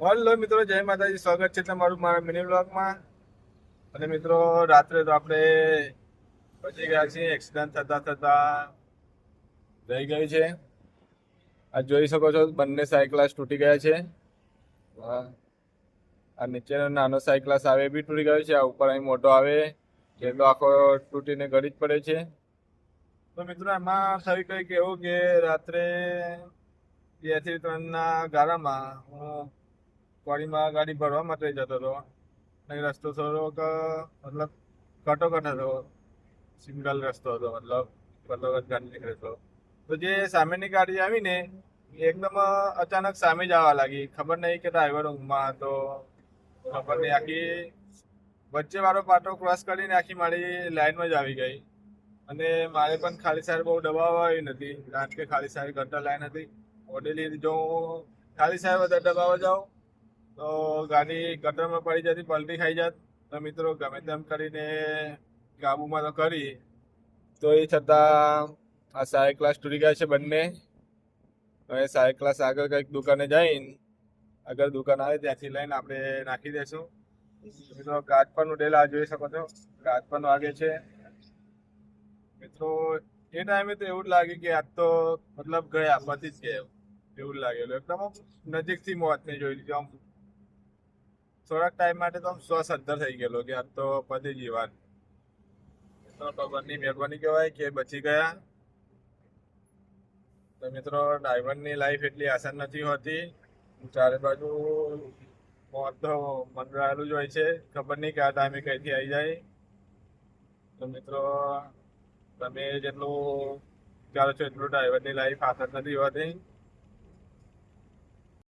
Hello મિત્રો, જય માતાજી. સ્વાગત છે તમારું મારા મિની બ્લોગમાં. અને મિત્રો, રાત્રે તો આપણે પહોંચી ગયા છીએ. એક્સિડન્ટ થતા રહી ગયું છે. આ જોઈ શકો છો, બંને સાયકલાસ તૂટી ગયા છે. આ નીચેનો નાનો સાયકલાસ આવે એ બી તૂટી ગયો છે. આ ઉપર અહીં મોટો આવે એ તો આખો તૂટીને ગળી જ પડે છે. તો મિત્રો, એમાં થયું કંઈક એવું કે રાત્રે 2 થી 3 ના ગાળામાં હું કોળીમાં ગાડી ભરવા માટે જતો હતો. અને રસ્તો થોડોક મતલબ કટોકટ હતો. સિંગલ રસ્તો હતો, મતલબ કટોકટ ગાડી નીકળે તો જે સામેની ગાડી આવીને એકદમ અચાનક સામે જ આવવા લાગી. ખબર નહીં કે ડ્રાઈવર ઊંઘમાં હતો, ખબર નહીં. આખી વચ્ચે વાળો પાટો ક્રોસ કરીને આખી મારી લાઈનમાં જ આવી ગઈ. અને મારે પણ ખાલી સાઈડ બહુ દબાવવા આવી નથી, કારણ કે ખાલી સાઈડ ગટર લાઈન હતી. ઓડેલી જો હું ખાલી સાઈડ વધારે દબાવવા જાઉં તો ગાડી ગટરમાં પડી જતી, પલટી ખાઈ જાત. તો મિત્રો, ગમે તેમ કરીને કાબુમાં તો કરી, તો એ છતાં આ સાયકલ ક્લાસ તૂટી ગયા છે બંને. હવે સાયકલ ક્લાસ આગળ કંઈક દુકાને જઈને આગળ દુકાન આવે ત્યાંથી લઈને આપણે નાખી દઈશું. મિત્રો, ગાજ પરનું ડેલ આ જોઈ શકો છો, ગાજ પરનું આગે છે. મિત્રો, એ ટાઈમે તો એવું જ લાગે કે આજ તો મતલબ ગયા, પતી જ ગયા એવું જ લાગેલું. એકદમ નજીકથી મોતને જોઈ લીધી. આમ થોડાક ટાઈમ માટે તો આમ શ્વાસ અદ્ધર થઈ ગયેલો કે આજ તો પતી ગઈ વાત. તો ભગવાનની મહેરબાની કહેવાય કે બચી ગયા. તો મિત્રો, ડ્રાઈવરની લાઈફ એટલી આસાન નથી હોતી. ચારે બાજુ મોત તો મંડરાયેલું જ હોય છે. ખબર નહીં કે આ ટાઈમે કઈથી આવી જાય. તો મિત્રો, તમે જેટલું વિચારો છો એટલું ડ્રાઈવરની લાઈફ આસાન નથી હોતી.